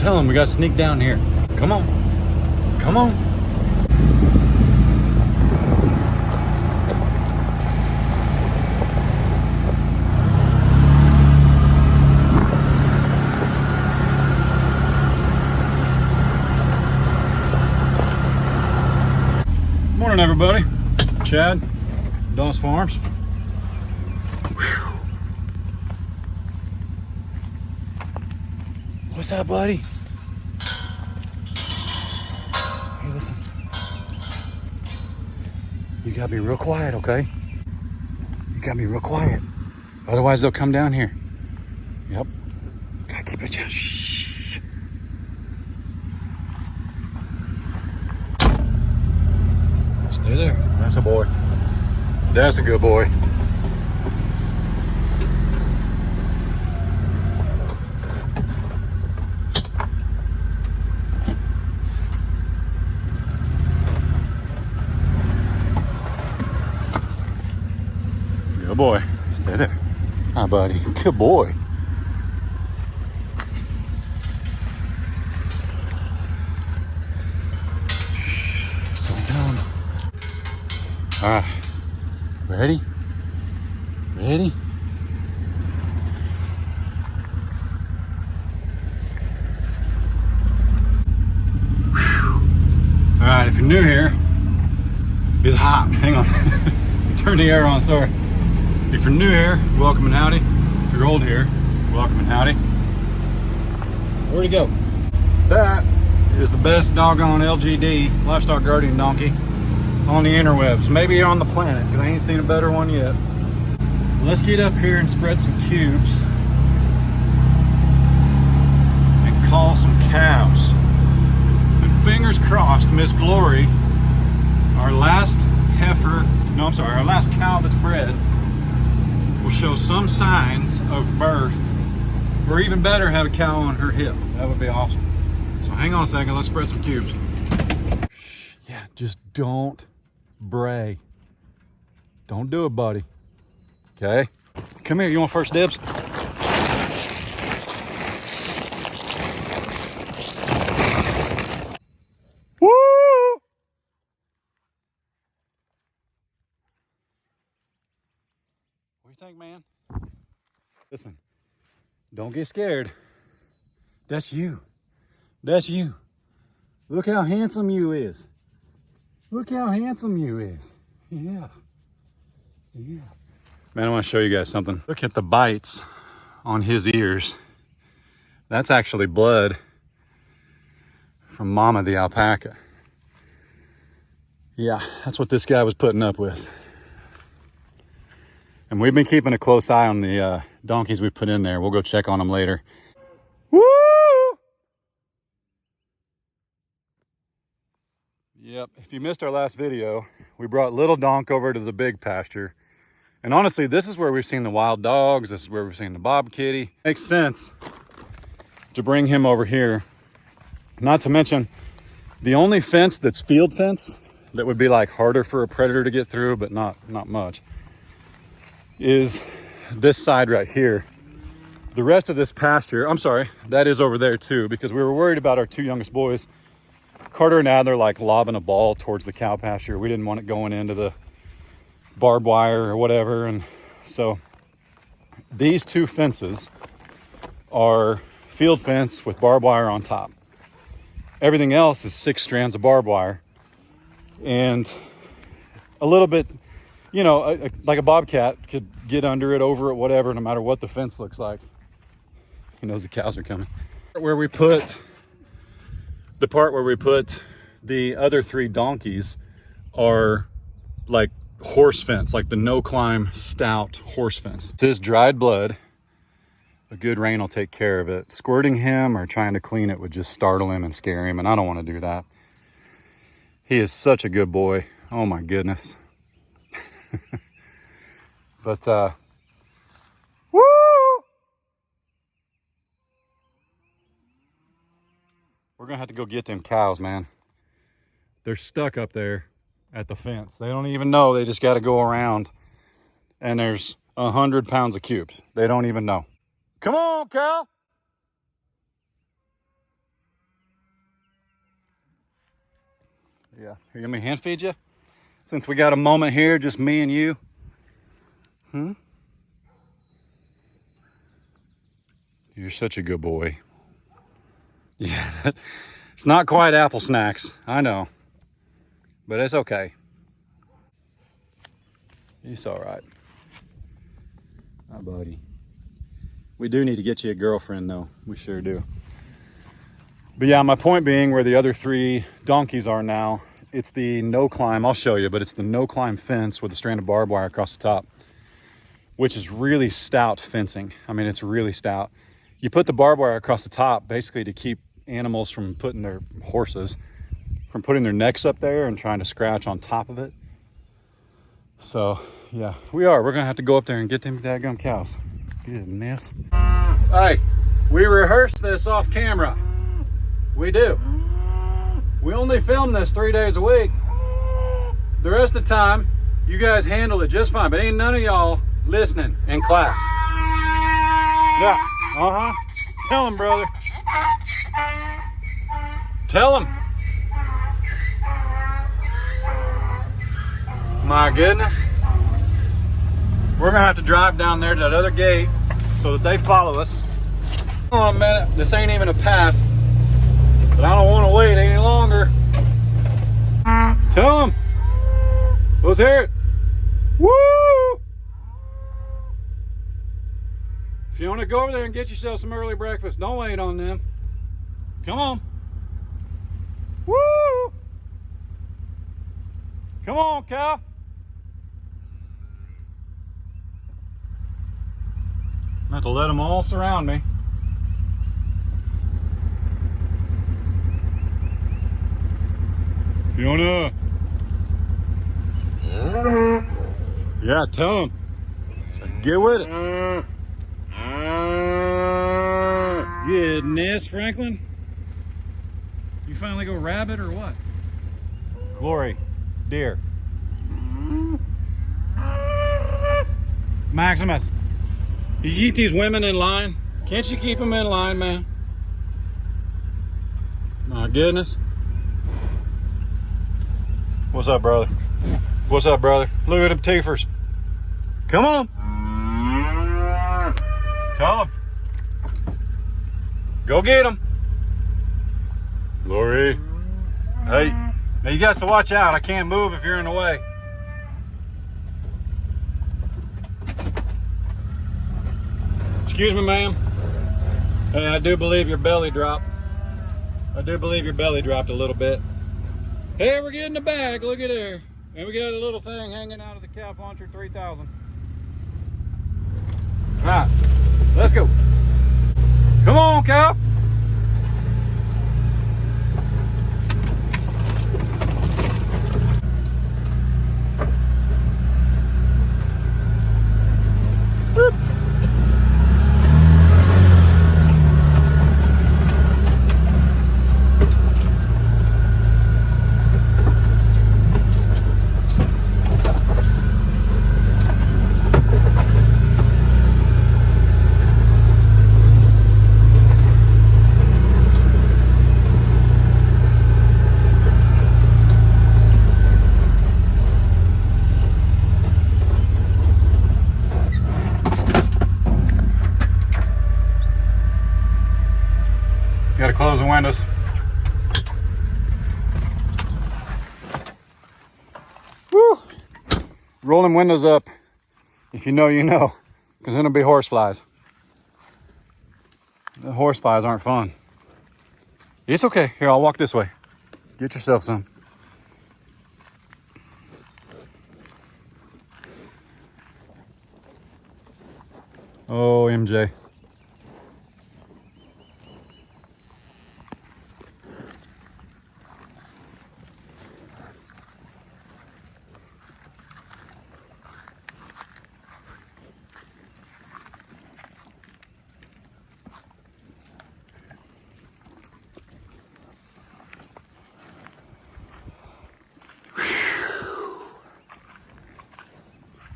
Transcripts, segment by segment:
tell him we got to sneak down here. Come on. Come on. Morning, everybody. Chad, Dawes Farms. Whew. What's up, buddy? Hey, listen. You gotta be real quiet, okay? You gotta be real quiet. Otherwise, they'll come down here. Yep. Gotta keep it down. Shh. Stay there. That's a boy. That's a good boy. Good boy. Stay there. Hi, buddy. Good boy. Shh. Calm down. All right. Ready? Ready? Whew. All right. If you're new here, it's hot. Hang on. Turn the air on. Sorry. If you're new here, welcome and howdy. If you're old here, welcome and howdy. Where'd he go? That is the best doggone LGD, livestock guardian donkey, on the interwebs. Maybe on the planet, because I ain't seen a better one yet. Let's get up here and spread some cubes and call some cows. And fingers crossed, Miss Glory, our last our last cow that's bred, will show some signs of birth, or even better, have a cow on her hip. That would be awesome. So hang on a second, let's spread some cubes. Yeah, just don't bray. Don't do it, buddy. Okay? Come here, you want first dibs? Woo! What do you think, man? Listen, don't get scared. That's you. That's you. Look how handsome you is. Look how handsome you is. Yeah. Yeah. Man, I want to show you guys something. Look at the bites on his ears. That's actually blood from Mama the alpaca. Yeah, that's what this guy was putting up with. And we've been keeping a close eye on the donkeys we put in there. We'll go check on them later. Woo! Yep, if you missed our last video, we brought little donk over to the big pasture. And honestly, this is where we've seen the wild dogs. This is where we've seen the bob kitty. Makes sense to bring him over here. Not to mention, the only fence that's field fence that would be like harder for a predator to get through, but not much, is this side right here. The rest of this pasture, I'm sorry, that is over there too, because we were worried about our two youngest boys, Carter and Adler, like lobbing a ball towards the cow pasture. We didn't want it going into the barbed wire or whatever. And so these two fences are field fence with barbed wire on top. Everything else is 6 strands of barbed wire and a little bit, you know, like a bobcat could get under it, over it, whatever, no matter what the fence looks like. He knows the cows are coming. The part where we put the other 3 donkeys are like horse fence, like the no climb stout horse fence. This is dried blood. A good rain will take care of it. Squirting him or trying to clean it would just startle him and scare him, and I don't want to do that. He is such a good boy. Oh my goodness. But woo! We're gonna have to go get them cows, man. They're stuck up there at the fence. They don't even know. They just got to go around, and there's 100 pounds of cubes. They don't even know. Come on, cow. Yeah. Here, let me hand feed you. Since we got a moment here, just me and you. You're such a good boy. Yeah. It's not quite apple snacks. I know. But it's okay. It's all right. Hi, buddy. We do need to get you a girlfriend, though. We sure do. But yeah, my point being, where the other 3 donkeys are now, it's the no-climb. I'll show you, but it's the no-climb fence with a strand of barbed wire across the top, which is really stout fencing. I mean, it's really stout. You put the barbed wire across the top basically to keep animals from putting their horses, from putting their necks up there and trying to scratch on top of it. So yeah, we're gonna have to go up there and get them daggum cows. Goodness. Hey, we rehearsed this off camera. We do. We only film this 3 days a week. The rest of the time, you guys handle it just fine, but ain't none of y'all listening in class. Yeah, Tell him, brother. Tell him. My goodness. We're gonna have to drive down there to that other gate so that they follow us. Hold on a minute, this ain't even a path, but I don't want to wait any longer. Tell them. Let's hear it. Woo! If you want to go over there and get yourself some early breakfast, don't wait on them. Come on. Woo! Come on, cow. I'm going to have to let them all surround me. Fiona. Yeah, tell them. Get with it. Goodness, Franklin. You finally go rabbit or what? Glory, deer. Maximus, you keep these women in line? Can't you keep them in line, man? My goodness. What's up, brother? What's up, brother? Look at them teefers. Come on. Tell them. Go get them. Lori. Hey, now you guys to watch out. I can't move if you're in the way. Excuse me, ma'am. Hey, I do believe your belly dropped. I do believe your belly dropped a little bit. Hey, we're getting the bag. Look at there. And we got a little thing hanging out of the Cow Puncher 3000. All right, let's go. Come on, cow. Whoop. Gotta close the windows. Woo! Rolling windows up. If you know, you know. Because then it'll be horse flies. The horse flies aren't fun. It's okay. Here, I'll walk this way. Get yourself some. Oh, MJ.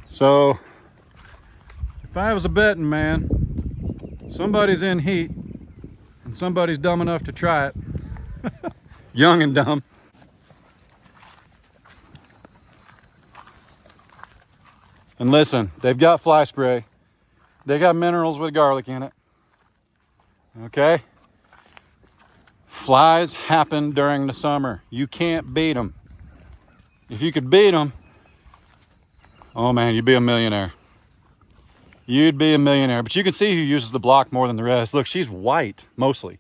So, if I was a betting man, somebody's in heat and somebody's dumb enough to try it. Young and dumb. And listen, they've got fly spray. They got minerals with garlic in it. Okay? Flies happen during the summer. You can't beat them. If you could beat them, oh man, you'd be a millionaire. You'd be a millionaire. But you can see who uses the block more than the rest. Look, she's white, mostly.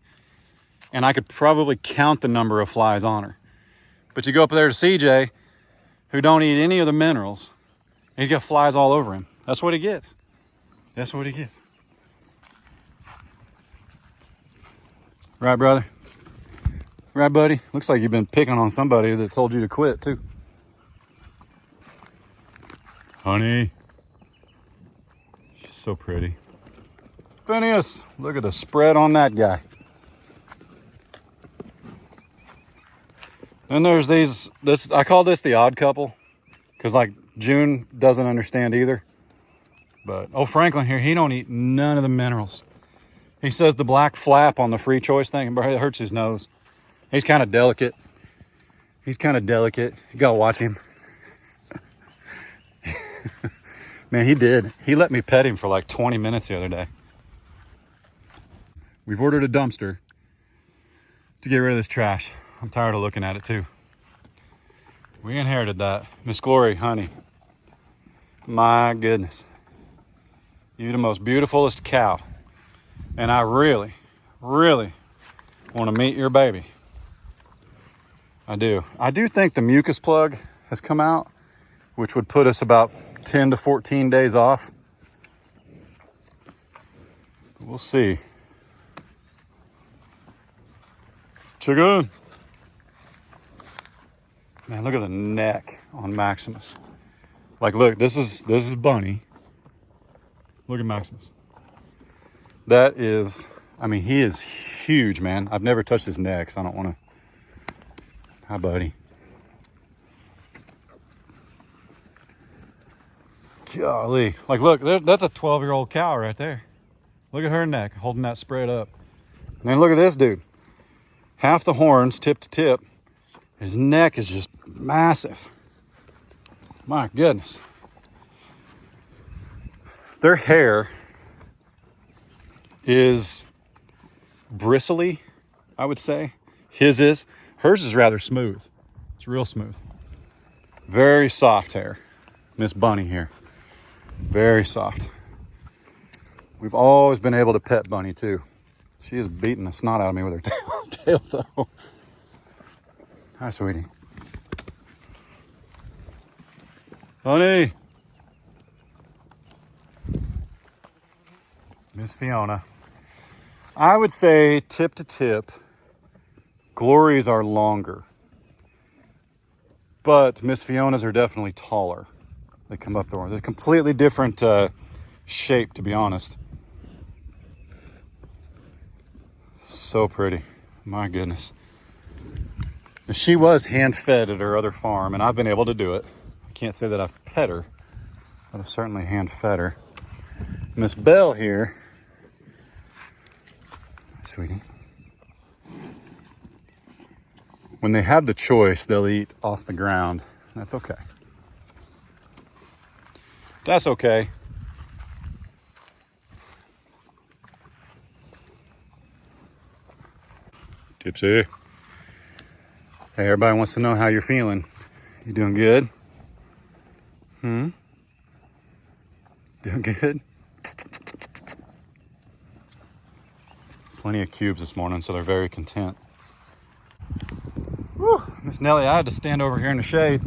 And I could probably count the number of flies on her. But you go up there to CJ, who don't eat any of the minerals, and he's got flies all over him. That's what he gets. That's what he gets. Right, brother? Right, buddy? Looks like you've been picking on somebody that told you to quit, too. Honey. She's so pretty. Phineas, look at the spread on that guy. Then there's I call this the odd couple, because like June doesn't understand either. But, oh, Franklin here, he don't eat none of the minerals. He says the black flap on the free choice thing, it hurts his nose. He's kind of delicate. You gotta watch him. Man, he did. He let me pet him for like 20 minutes the other day. We've ordered a dumpster to get rid of this trash. I'm tired of looking at it too. We inherited that. Miss Glory, honey. My goodness. You're the most beautifulest cow. And I really, really want to meet your baby. I do. I do think the mucus plug has come out, which would put us about 10 to 14 days off. We'll see. Chicken. Man, look at the neck on Maximus. Like, look, this is Bunny. Look at Maximus. That is, I mean, he is huge, man. I've never touched his neck, so I don't want to. Hi, buddy. Golly. Like, look, that's a 12-year-old cow right there. Look at her neck, holding that spread up. And then look at this dude. Half the horns, tip to tip. His neck is just massive. My goodness. Their hair is bristly, I would say. His is. Hers is rather smooth. It's real smooth. Very soft hair. Miss Bunny here. Very soft. We've always been able to pet Bunny too. She is beating the snot out of me with her tail though. Hi, sweetie. Bunny. Miss Fiona. I would say tip to tip, Glories are longer. But Miss Fiona's are definitely taller. They come up the horn. They're completely different shape, to be honest. So pretty. My goodness. She was hand-fed at her other farm, and I've been able to do it. I can't say that I've pet her, but I've certainly hand-fed her. Miss Belle here. Sweetie. When they have the choice, they'll eat off the ground. That's okay. That's okay. Tipsy. Hey, everybody wants to know how you're feeling. You doing good? Doing good? Plenty of cubes this morning, so they're very content. Whew, Miss Nellie, I had to stand over here in the shade.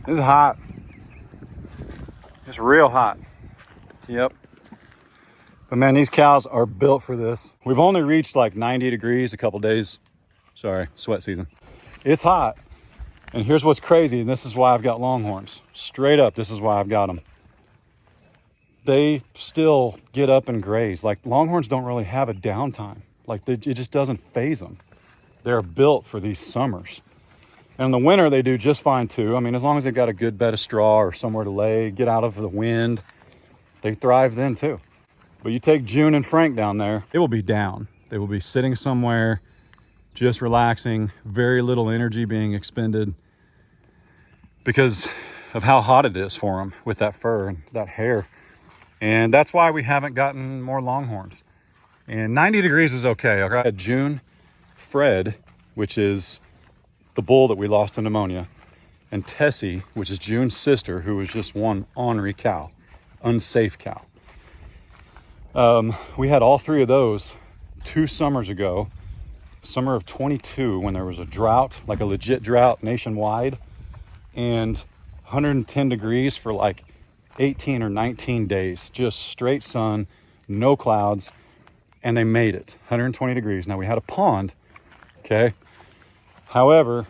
This is hot. It's real hot. Yep. But man, these cows are built for this. We've only reached like 90 degrees a couple days. Sorry, sweat season. It's hot. And here's what's crazy, and this is why I've got longhorns. Straight up, this is why I've got them. They still get up and graze. Like, longhorns don't really have a downtime. Like, it just doesn't faze them. They're built for these summers. And in the winter, they do just fine too. I mean, as long as they've got a good bed of straw or somewhere to lay, get out of the wind, they thrive then too. But you take June and Frank down there, it will be down. They will be sitting somewhere, just relaxing, very little energy being expended. Because of how hot it is for them with that fur and that hair. And that's why we haven't gotten more longhorns. And 90 degrees is okay. I had June Fred, which is the bull that we lost to pneumonia, and Tessie, which is June's sister, who was just one ornery cow, unsafe cow. We had all three of those 2 summers ago, summer of 22, when there was a drought, like a legit drought nationwide, and 110 degrees for like 18 or 19 days, just straight sun, no clouds, and they made it 120 degrees. Now we had a pond, okay? However,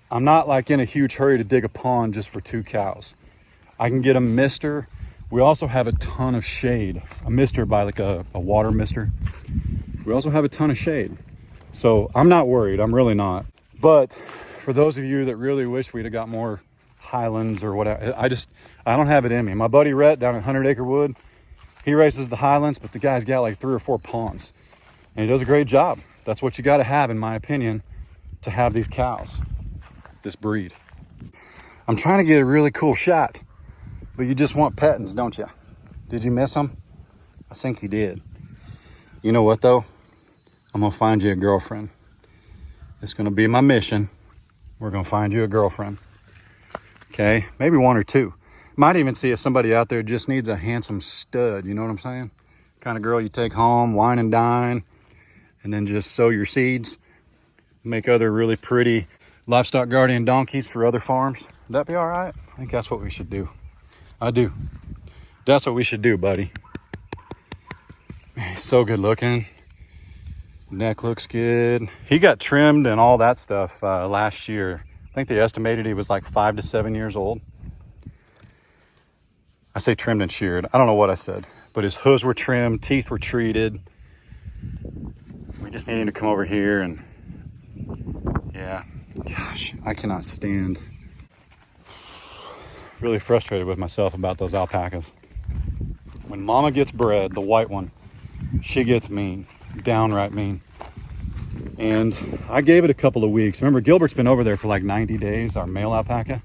I'm not like in a huge hurry to dig a pond just for 2 cows. I can get a mister. We also have a ton of shade, a mister by like a water mister. We also have a ton of shade. So I'm not worried, I'm really not. But for those of you that really wish we'd have got more Highlands or whatever, I don't have it in me. My buddy Rhett down at 100 Acre Wood, he races the Highlands, but the guy's got like 3 or 4 ponds. And he does a great job. That's what you gotta have, in my opinion, to have these cows, this breed. I'm trying to get a really cool shot, but you just want pettings, don't you? Did you miss them? I think you did. You know what though? I'm gonna find you a girlfriend. It's gonna be my mission. We're gonna find you a girlfriend. Okay, maybe 1 or 2. Might even see if somebody out there just needs a handsome stud, you know what I'm saying? Kind of girl you take home, wine and dine, and then just sow your seeds. Make other really pretty livestock guardian donkeys for other farms. Would that be all right? I think that's what we should do. I do. That's what we should do, buddy. Man, he's so good looking. Neck looks good. He got trimmed and all that stuff last year. I think they estimated he was like 5 to 7 years old. I say trimmed and sheared. I don't know what I said, but his hooves were trimmed, teeth were treated. We just need him to come over here and yeah, gosh, I cannot stand. Really frustrated with myself about those alpacas. When mama gets bred, the white one, she gets mean, downright mean. And I gave it a couple of weeks. Remember, Gilbert's been over there for like 90 days, our male alpaca.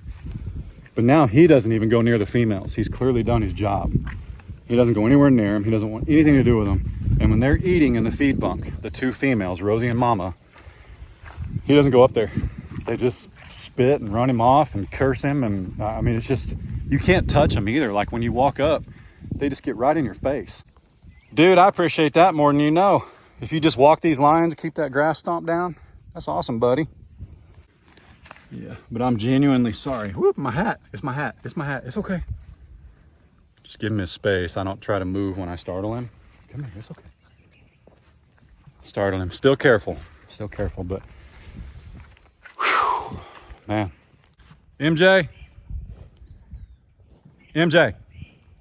But now he doesn't even go near the females. He's clearly done his job. He doesn't go anywhere near them. He doesn't want anything to do with them. And when they're eating in the feed bunk, the 2 females, Rosie and Mama, he doesn't go up there. They just spit and run him off and curse him. And I mean, it's just, you can't touch them either. Like when you walk up, they just get right in your face. Dude, I appreciate that more than you know. If you just walk these lines, keep that grass stomped down, that's awesome, buddy. Yeah, but I'm genuinely sorry. Whoop, my hat. It's my hat. It's my hat. It's okay. Just give him his space. I don't try to move when I startle him. Come here, it's okay. Startle him. Still careful, but whew, man. MJ,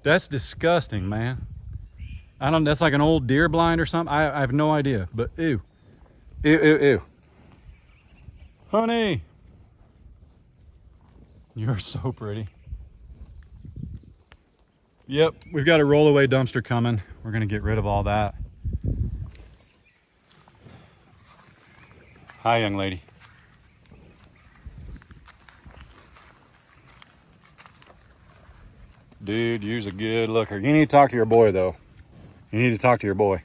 that's disgusting, man. I don't, that's like an old deer blind or something. I have no idea, but ew. Ew. Honey, you're so pretty. Yep, we've got a rollaway dumpster coming. We're gonna get rid of all that. Hi, young lady. Dude, you're a good looker. You need to talk to your boy though. You need to talk to your boy.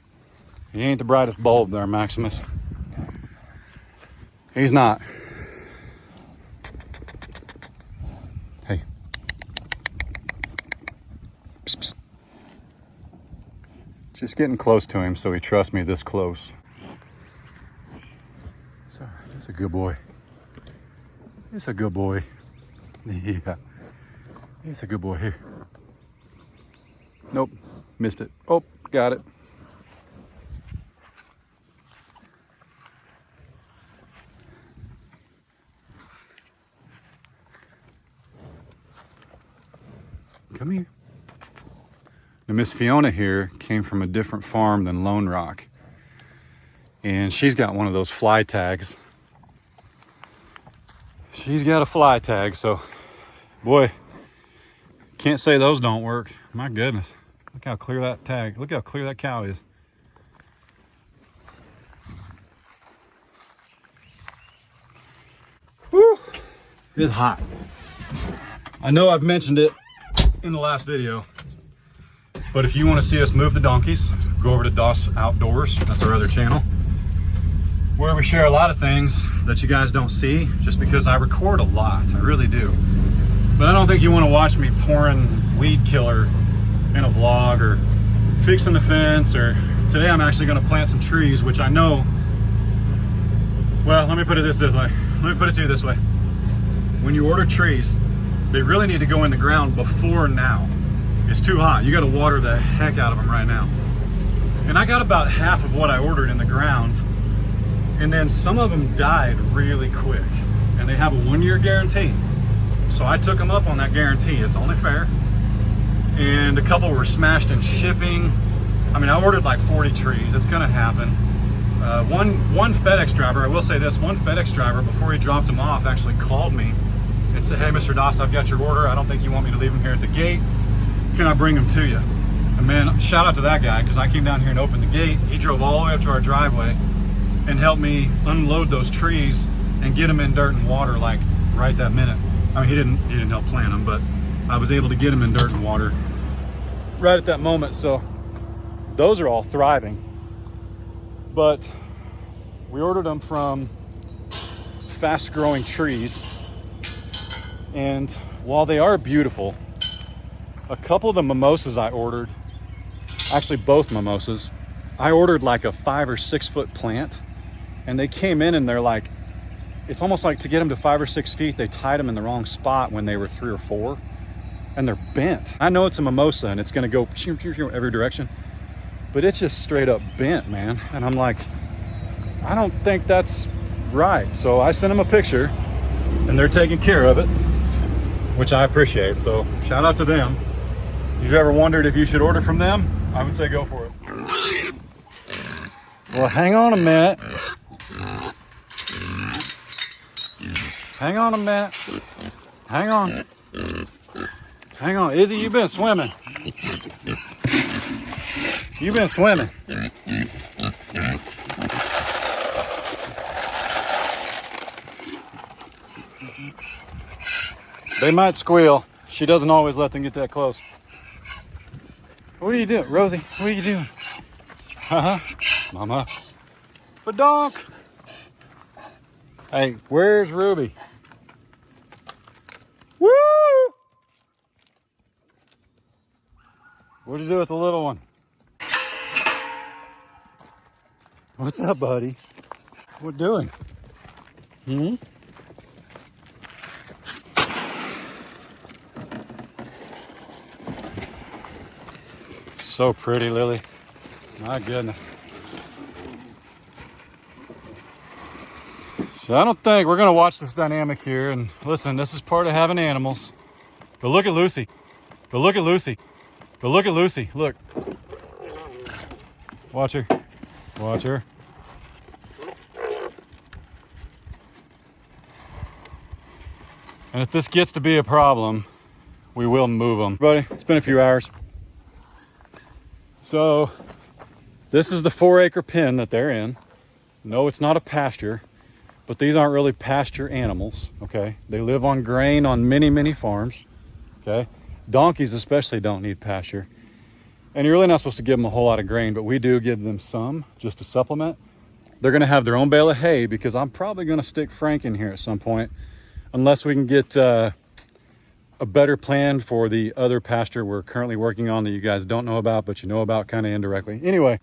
He ain't the brightest bulb there, Maximus. He's not. Hey. Psst, psst. Just getting close to him so he trusts me this close. It's all right. It's a good boy. It's a good boy. Yeah. It's a good boy. Here. Nope. Missed it. Oh, got it. Come here. Now, Miss Fiona here came from a different farm than Lone Rock. And she's got one of those fly tags. She's got a fly tag, so boy, can't say those don't work. My goodness. Look how clear that tag, look how clear that cow is. Woo! It's hot. I know I've mentioned it in the last video, but if you want to see us move the donkeys, go over to DOS Outdoors. That's our other channel, where we share a lot of things that you guys don't see, just because I record a lot. I really do. But I don't think you want to watch me pouring weed killer in a vlog, or fixing the fence, or today I'm actually going to plant some trees, which I know, well, let me put it this way. Let me put it to you this way. When you order trees, they really need to go in the ground before now. It's too hot. You got to water the heck out of them right now. And I got about half of what I ordered in the ground, and then some of them died really quick, and they have a 1-year guarantee. So I took them up on that guarantee. It's only fair. And a couple were smashed in shipping. I mean, I ordered like 40 trees. It's gonna happen. One FedEx driver, I will say this, one FedEx driver, before he dropped them off, actually called me and said, hey, Mr. Doss, I've got your order. I don't think you want me to leave them here at the gate. Can I bring them to you? And man, shout out to that guy, because I came down here and opened the gate. He drove all the way up to our driveway and helped me unload those trees and get them in dirt and water like right that minute. I mean, he didn't help plant them, but I was able to get them in dirt and water right at that moment. So those are all thriving. But we ordered them from Fast Growing Trees, and while they are beautiful, a couple of the mimosas I ordered, actually both mimosas, I ordered like a 5 or 6 foot plant, and they came in and they're like, it's almost like to get them to 5 or 6 feet, they tied them in the wrong spot when they were 3 or 4, and they're bent. I know it's a mimosa and it's gonna go every direction, but it's just straight up bent, man. And I'm like, I don't think that's right. So I sent them a picture, and they're taking care of it, which I appreciate. So shout out to them. If you've ever wondered if you should order from them, I would say go for it. Well, hang on a minute. Hang on a minute. Hang on. Hang on. Izzy, you've been swimming. You've been swimming. They might squeal. She doesn't always let them get that close. What are you doing, Rosie? What are you doing? Mama. Badonk. Hey, where's Ruby? Woo! What'd you do with the little one? What's up, buddy? What doing? So pretty, Lily. My goodness. So I don't think we're gonna watch this dynamic here, and listen, this is part of having animals. Go look at Lucy. Go look at Lucy. Go look at Lucy. Look. Watch her. Watch her. And if this gets to be a problem, we will move them. Buddy, it's been a few hours. So this is the 4-acre pen that they're in. No, it's not a pasture, but these aren't really pasture animals, okay? They live on grain on many, many farms, okay? Donkeys especially don't need pasture. And you're really not supposed to give them a whole lot of grain, but we do give them some just to supplement. They're gonna have their own bale of hay, because I'm probably gonna stick Frank in here at some point, unless we can get a better plan for the other pasture we're currently working on that you guys don't know about, but you know about kind of indirectly. Anyway,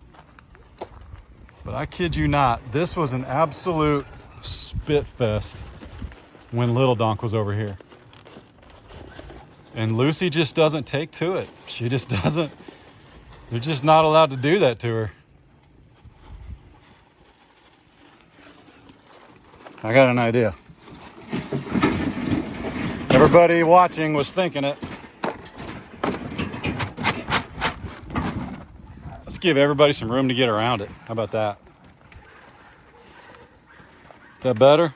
but I kid you not, this was an absolute spit fest when Little Donk was over here. And Lucy just doesn't take to it. She just doesn't. They're just not allowed to do that to her. I got an idea. Everybody watching was thinking it. Let's give everybody some room to get around it. How about that? Is that better?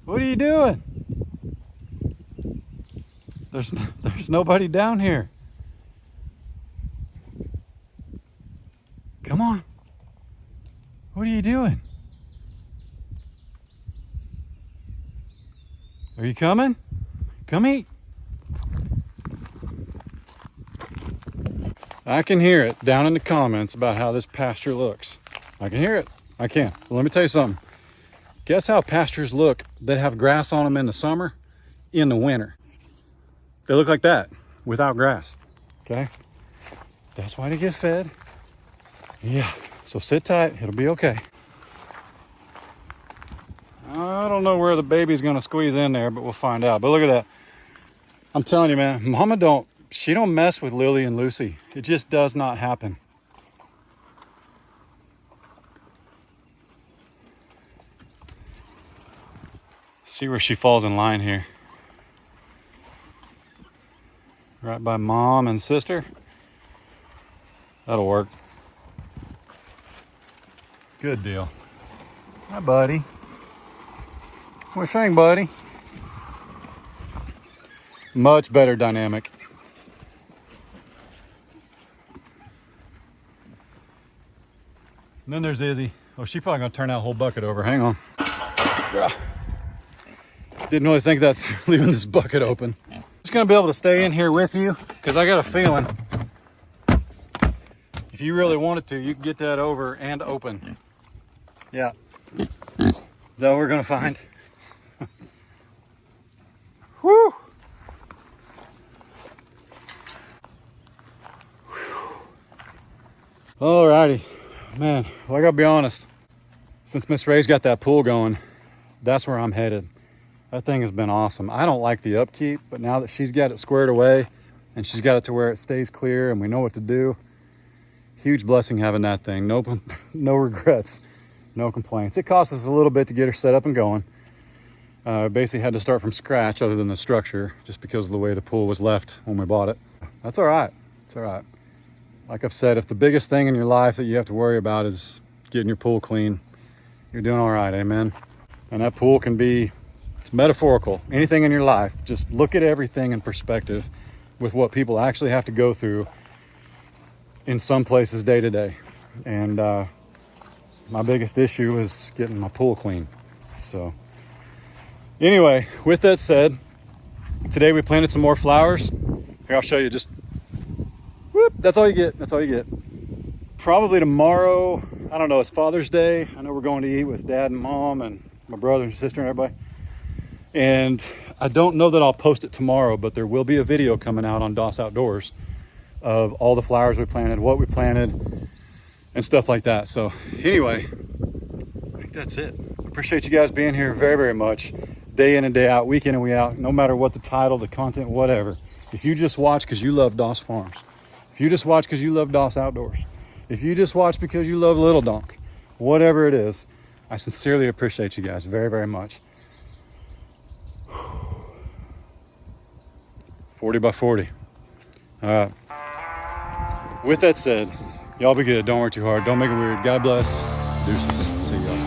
What are you doing? There's nobody down here. Come on. What are you doing? Are you coming? Come eat. I can hear it down in the comments about how this pasture looks. I can hear it. I can. Well, let me tell you something. Guess how pastures look that have grass on them in the summer, in the winter? They look like that without grass. Okay? That's why they get fed. Yeah. So sit tight. It'll be okay. I don't know where the baby's going to squeeze in there, but we'll find out. But look at that. I'm telling you, man, Mama don't mess with Lily and Lucy. It just does not happen. See where she falls in line here. Right by mom and sister. That'll work. Good deal. Hi, buddy. What you think, buddy? Much better dynamic. And then there's Izzy. Oh, she's probably gonna turn that whole bucket over. Hang on. Didn't really think that leaving this bucket open. Just gonna be able to stay in here with you because I got a feeling if you really wanted to, you can get that over and open. Yeah. Is that what we're gonna find? Whew. Alrighty. Man, well, I gotta be honest. Since Miss Ray's got that pool going, that's where I'm headed. That thing has been awesome. I don't like the upkeep, but now that she's got it squared away and she's got it to where it stays clear and we know what to do, huge blessing having that thing. No regrets, no complaints. It cost us a little bit to get her set up and going. Basically had to start from scratch other than the structure just because of the way the pool was left when we bought it. That's all right. It's all right. Like I've said, if the biggest thing in your life that you have to worry about is getting your pool clean, you're doing all right, amen? And that pool can be, it's metaphorical. Anything in your life, just look at everything in perspective with what people actually have to go through in some places day to day. And my biggest issue is getting my pool clean. So anyway, with that said, today we planted some more flowers. Here, I'll show you. Just whoop, that's all you get. That's all you get. Probably tomorrow, I don't know, it's Father's Day. I know we're going to eat with Dad and Mom and my brother and sister and everybody. And I don't know that I'll post it tomorrow, but there will be a video coming out on DOS Outdoors of all the flowers we planted, what we planted, and stuff like that. So anyway, I think that's it. Appreciate you guys being here very, very much. Day in and day out, week in and week out, no matter what the title, the content, whatever. If you just watch because you love DOS Farms, if you just watch because you love DOS Outdoors, if you just watch because you love Little Donk, whatever it is, I sincerely appreciate you guys very, very much. 40 by 40. All right. With that said, y'all be good. Don't work too hard. Don't make it weird. God bless. Deuces. See y'all.